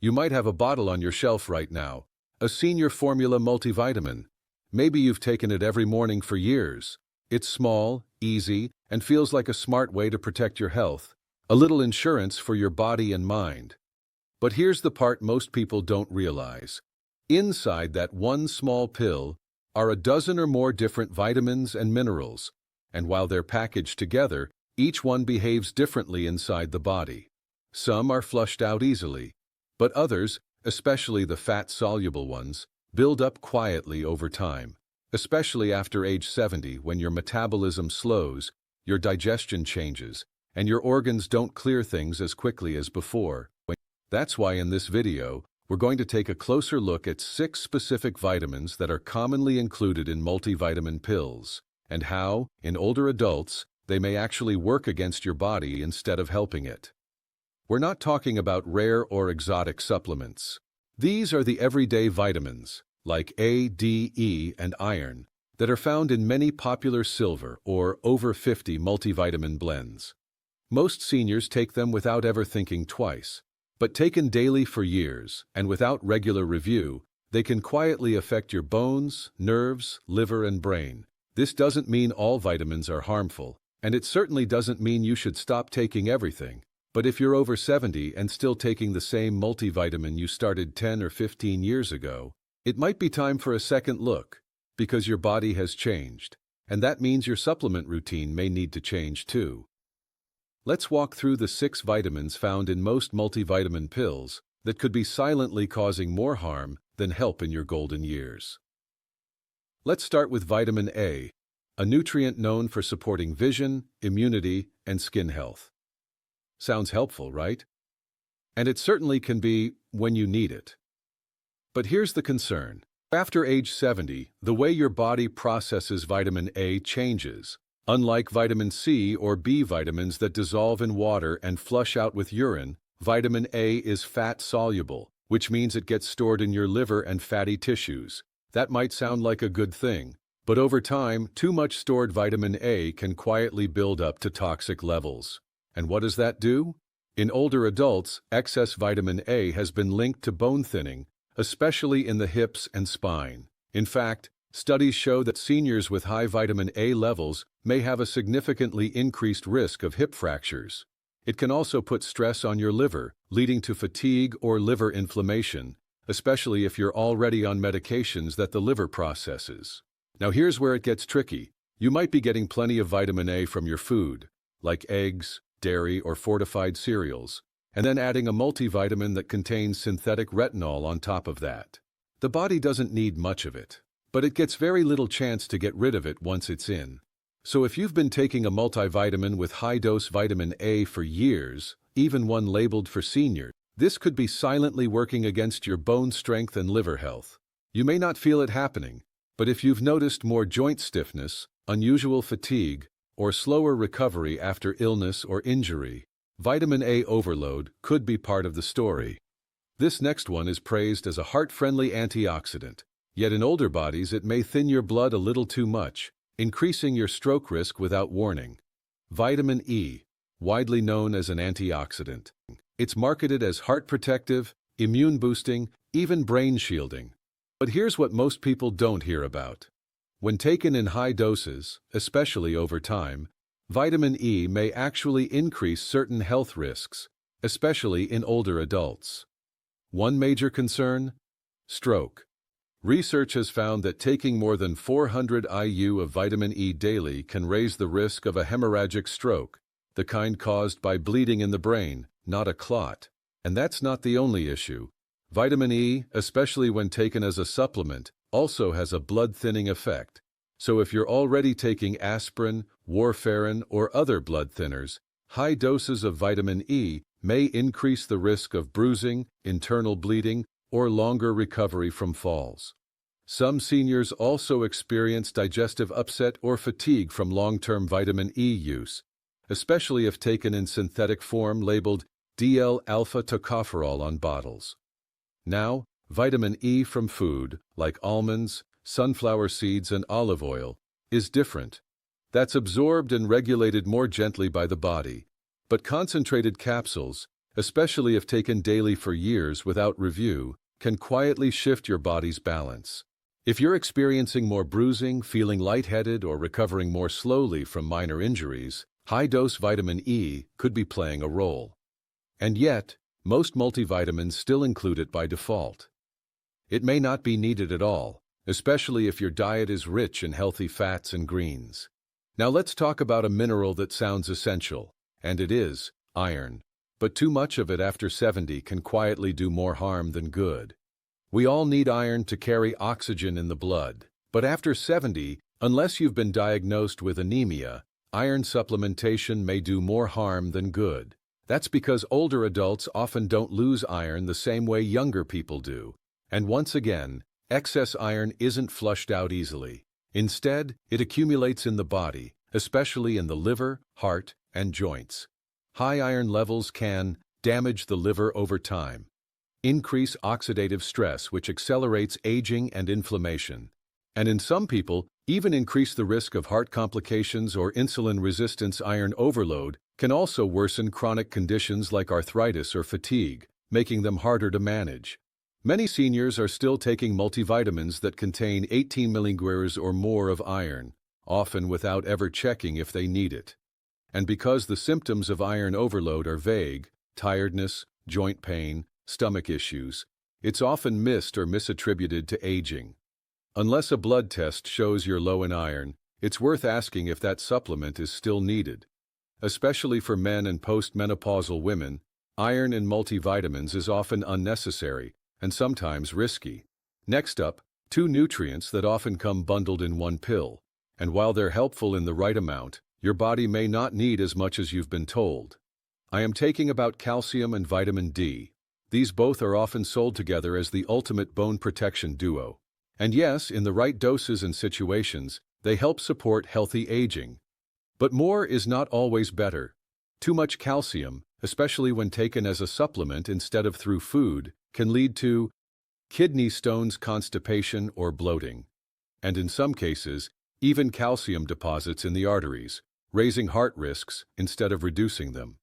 You might have a bottle on your shelf right now, a senior formula multivitamin. Maybe you've taken it every morning for years. It's small, easy, and feels like a smart way to protect your health, a little insurance for your body and mind. But here's the part most people don't realize. Inside that one small pill are a dozen or more different vitamins and minerals, and while they're packaged together, each one behaves differently inside the body. Some are flushed out easily, but others, especially the fat-soluble ones, build up quietly over time, especially after age 70 when your metabolism slows, your digestion changes, and your organs don't clear things as quickly as before. That's why in this video, we're going to take a closer look at 6 specific vitamins that are commonly included in multivitamin pills, and how, in older adults, they may actually work against your body instead of helping it. We're not talking about rare or exotic supplements. These are the everyday vitamins, like A, D, E, and iron, that are found in many popular silver or over 50 multivitamin blends. Most seniors take them without ever thinking twice, but taken daily for years and without regular review, they can quietly affect your bones, nerves, liver, and brain. This doesn't mean all vitamins are harmful, and it certainly doesn't mean you should stop taking everything. But if you're over 70 and still taking the same multivitamin you started 10 or 15 years ago, it might be time for a second look, because your body has changed, and that means your supplement routine may need to change too. Let's walk through the 6 vitamins found in most multivitamin pills that could be silently causing more harm than help in your golden years. Let's start with vitamin A, a nutrient known for supporting vision, immunity, and skin health. Sounds helpful, right? And it certainly can be when you need it. But here's the concern. After age 70, the way your body processes vitamin A changes. Unlike vitamin C or B vitamins that dissolve in water and flush out with urine, vitamin A is fat-soluble, which means it gets stored in your liver and fatty tissues. That might sound like a good thing, but over time, too much stored vitamin A can quietly build up to toxic levels. And what does that do? In older adults, excess vitamin A has been linked to bone thinning, especially in the hips and spine. In fact, studies show that seniors with high vitamin A levels may have a significantly increased risk of hip fractures. It can also put stress on your liver, leading to fatigue or liver inflammation, especially if you're already on medications that the liver processes. Now here's where it gets tricky. You might be getting plenty of vitamin A from your food, like eggs, dairy, or fortified cereals, and then adding a multivitamin that contains synthetic retinol on top of that. The body doesn't need much of it, but it gets very little chance to get rid of it once it's in. So if you've been taking a multivitamin with high-dose vitamin A for years, even one labeled for seniors, this could be silently working against your bone strength and liver health. You may not feel it happening, but if you've noticed more joint stiffness, unusual fatigue, or slower recovery after illness or injury, vitamin A overload could be part of the story. This next one is praised as a heart-friendly antioxidant, yet in older bodies it may thin your blood a little too much, increasing your stroke risk without warning. Vitamin E, widely known as an antioxidant. It's marketed as heart protective, immune boosting, even brain shielding. But here's what most people don't hear about. When taken in high doses, especially over time, vitamin E may actually increase certain health risks, especially in older adults. One major concern? Stroke. Research has found that taking more than 400 IU of vitamin E daily can raise the risk of a hemorrhagic stroke, the kind caused by bleeding in the brain, not a clot. And that's not the only issue. Vitamin E, especially when taken as a supplement, also has a blood-thinning effect. So if you're already taking aspirin, warfarin, or other blood thinners, high doses of vitamin E may increase the risk of bruising, internal bleeding, or longer recovery from falls. Some seniors also experience digestive upset or fatigue from long-term vitamin E use, especially if taken in synthetic form labeled DL-alpha tocopherol on bottles. Now, vitamin E from food, like almonds, sunflower seeds, and olive oil, is different. That's absorbed and regulated more gently by the body, but concentrated capsules, especially if taken daily for years without review, can quietly shift your body's balance. If you're experiencing more bruising, feeling lightheaded, or recovering more slowly from minor injuries, high-dose vitamin E could be playing a role. And yet, most multivitamins still include it by default. It may not be needed at all, especially if your diet is rich in healthy fats and greens. Now let's talk about a mineral that sounds essential, and it is iron. But too much of it after 70 can quietly do more harm than good. We all need iron to carry oxygen in the blood, but after 70, unless you've been diagnosed with anemia, iron supplementation may do more harm than good. That's because older adults often don't lose iron the same way younger people do. And once again, excess iron isn't flushed out easily. Instead, it accumulates in the body, especially in the liver, heart, and joints. High iron levels can damage the liver over time, increase oxidative stress, which accelerates aging and inflammation, and in some people, even increase the risk of heart complications or insulin resistance. Iron overload can also worsen chronic conditions like arthritis or fatigue, making them harder to manage. Many seniors are still taking multivitamins that contain 18 milligrams or more of iron, often without ever checking if they need it. And because the symptoms of iron overload are vague, tiredness, joint pain, stomach issues, it's often missed or misattributed to aging. Unless a blood test shows you're low in iron, it's worth asking if that supplement is still needed. Especially for men and postmenopausal women, iron in multivitamins is often unnecessary and sometimes risky. Next up, two nutrients that often come bundled in one pill, and while they're helpful in the right amount, your body may not need as much as you've been told. I am talking about calcium and vitamin D. These both are often sold together as the ultimate bone protection duo. And yes, in the right doses and situations, they help support healthy aging. But more is not always better. Too much calcium, especially when taken as a supplement instead of through food, can lead to kidney stones, constipation, or bloating. And in some cases, even calcium deposits in the arteries, raising heart risks instead of reducing them.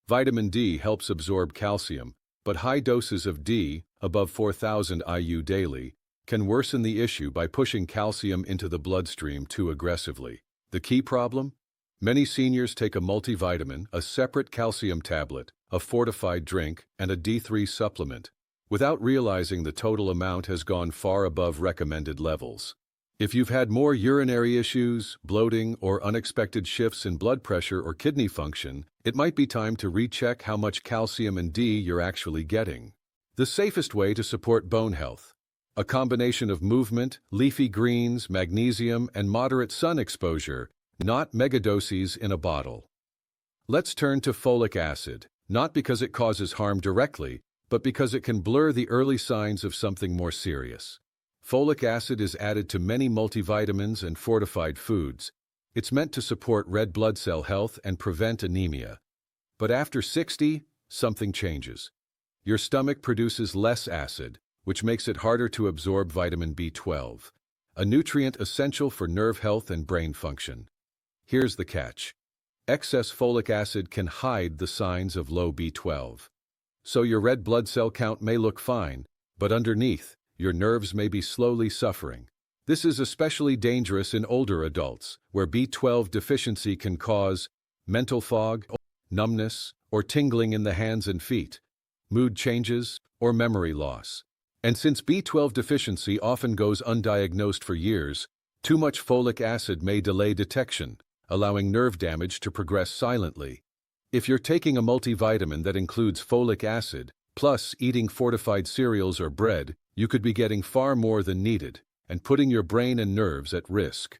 Vitamin D helps absorb calcium, but high doses of D, above 4,000 IU daily, can worsen the issue by pushing calcium into the bloodstream too aggressively. The key problem? Many seniors take a multivitamin, a separate calcium tablet, a fortified drink, and a D3 supplement, without realizing the total amount has gone far above recommended levels. If you've had more urinary issues, bloating, or unexpected shifts in blood pressure or kidney function, it might be time to recheck how much calcium and D you're actually getting. The safest way to support bone health: a combination of movement, leafy greens, magnesium, and moderate sun exposure, not megadoses in a bottle. Let's turn to folic acid, not because it causes harm directly, but because it can blur the early signs of something more serious. Folic acid is added to many multivitamins and fortified foods. It's meant to support red blood cell health and prevent anemia. But after 60, something changes. Your stomach produces less acid, which makes it harder to absorb vitamin B12, a nutrient essential for nerve health and brain function. Here's the catch: excess folic acid can hide the signs of low B12. So your red blood cell count may look fine, but underneath, your nerves may be slowly suffering. This is especially dangerous in older adults, where B12 deficiency can cause mental fog, numbness, or tingling in the hands and feet, mood changes, or memory loss. And since B12 deficiency often goes undiagnosed for years, too much folic acid may delay detection, allowing nerve damage to progress silently. If you're taking a multivitamin that includes folic acid, plus eating fortified cereals or bread, you could be getting far more than needed, and putting your brain and nerves at risk.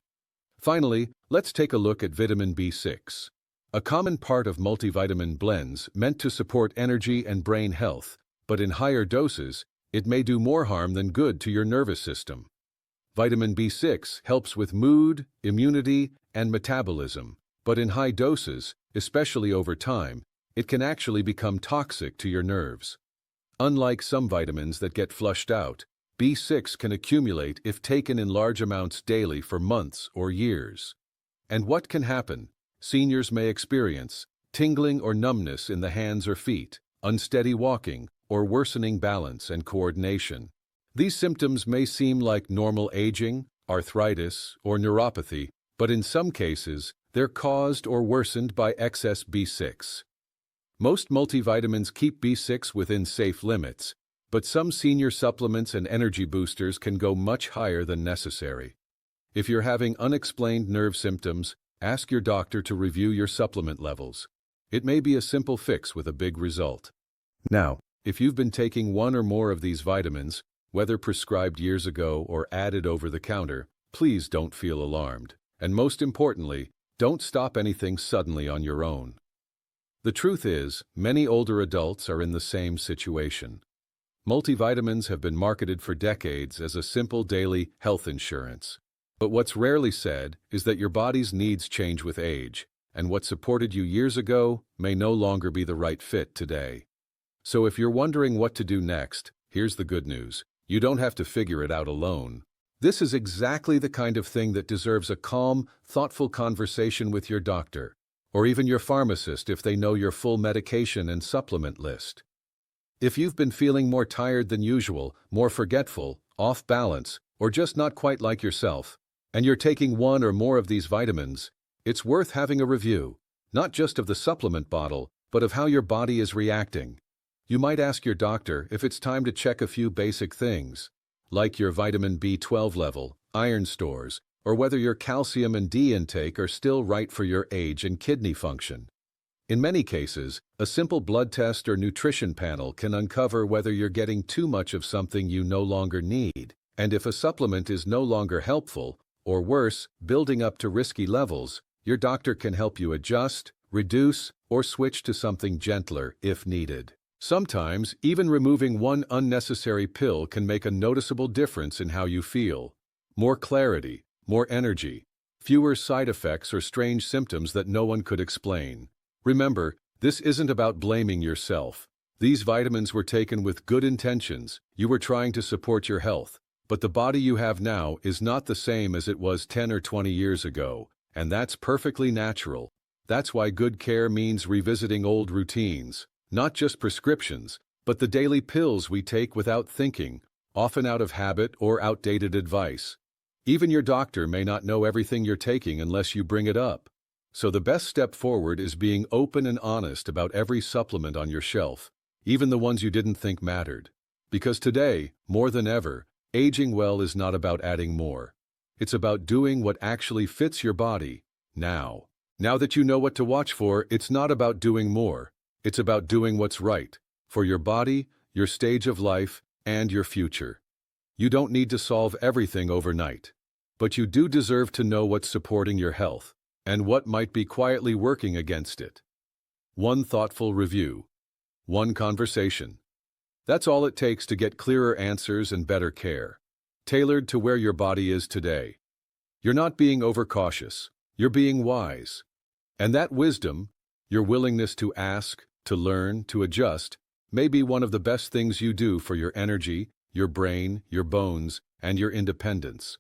Finally, let's take a look at vitamin B6. A common part of multivitamin blends meant to support energy and brain health, but in higher doses, it may do more harm than good to your nervous system. Vitamin B6 helps with mood, immunity, and metabolism, but in high doses, especially over time, it can actually become toxic to your nerves. Unlike some vitamins that get flushed out, B6 can accumulate if taken in large amounts daily for months or years. And what can happen? Seniors may experience tingling or numbness in the hands or feet, unsteady walking, or worsening balance and coordination. These symptoms may seem like normal aging, arthritis, or neuropathy, but in some cases, they're caused or worsened by excess B6. Most multivitamins keep B6 within safe limits, but some senior supplements and energy boosters can go much higher than necessary. If you're having unexplained nerve symptoms, ask your doctor to review your supplement levels. It may be a simple fix with a big result. Now, if you've been taking one or more of these vitamins, whether prescribed years ago or added over the counter, please don't feel alarmed. And most importantly, don't stop anything suddenly on your own. The truth is, many older adults are in the same situation. Multivitamins have been marketed for decades as a simple daily health insurance. But what's rarely said is that your body's needs change with age, and what supported you years ago may no longer be the right fit today. So if you're wondering what to do next, here's the good news. You don't have to figure it out alone. This is exactly the kind of thing that deserves a calm, thoughtful conversation with your doctor, or even your pharmacist if they know your full medication and supplement list. If you've been feeling more tired than usual, more forgetful, off balance, or just not quite like yourself, and you're taking one or more of these vitamins, it's worth having a review, not just of the supplement bottle, but of how your body is reacting. You might ask your doctor if it's time to check a few basic things, like your vitamin B12 level, iron stores, or whether your calcium and D intake are still right for your age and kidney function. In many cases, a simple blood test or nutrition panel can uncover whether you're getting too much of something you no longer need, and if a supplement is no longer helpful, or worse, building up to risky levels, your doctor can help you adjust, reduce, or switch to something gentler if needed. Sometimes, even removing one unnecessary pill can make a noticeable difference in how you feel. More clarity, more energy, fewer side effects or strange symptoms that no one could explain. Remember, this isn't about blaming yourself. These vitamins were taken with good intentions. You were trying to support your health. But the body you have now is not the same as it was 10 or 20 years ago, and that's perfectly natural. That's why good care means revisiting old routines, not just prescriptions, but the daily pills we take without thinking, often out of habit or outdated advice. Even your doctor may not know everything you're taking unless you bring it up. So the best step forward is being open and honest about every supplement on your shelf, even the ones you didn't think mattered. Because today, more than ever, aging well is not about adding more. It's about doing what actually fits your body, now. Now that you know what to watch for, it's not about doing more. It's about doing what's right, for your body, your stage of life, and your future. You don't need to solve everything overnight. But you do deserve to know what's supporting your health, and what might be quietly working against it. One thoughtful review. One conversation. That's all it takes to get clearer answers and better care, tailored to where your body is today. You're not being overcautious, you're being wise. And that wisdom, your willingness to ask, to learn, to adjust, may be one of the best things you do for your energy, your brain, your bones, and your independence.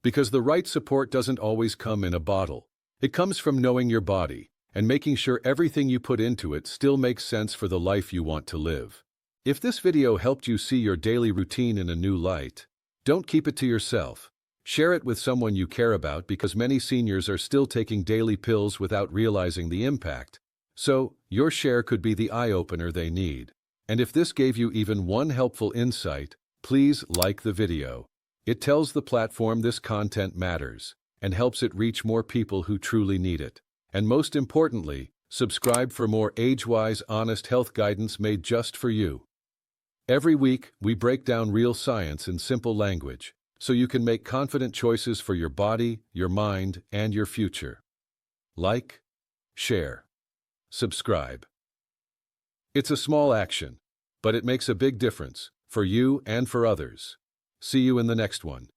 Because the right support doesn't always come in a bottle. It comes from knowing your body and making sure everything you put into it still makes sense for the life you want to live. If this video helped you see your daily routine in a new light, don't keep it to yourself. Share it with someone you care about because many seniors are still taking daily pills without realizing the impact. So, your share could be the eye-opener they need. And if this gave you even one helpful insight, please like the video. It tells the platform this content matters and helps it reach more people who truly need it. And most importantly, subscribe for more age-wise, honest health guidance made just for you. Every week, we break down real science in simple language, so you can make confident choices for your body, your mind, and your future. Like, share, subscribe. It's a small action, but it makes a big difference for you and for others. See you in the next one.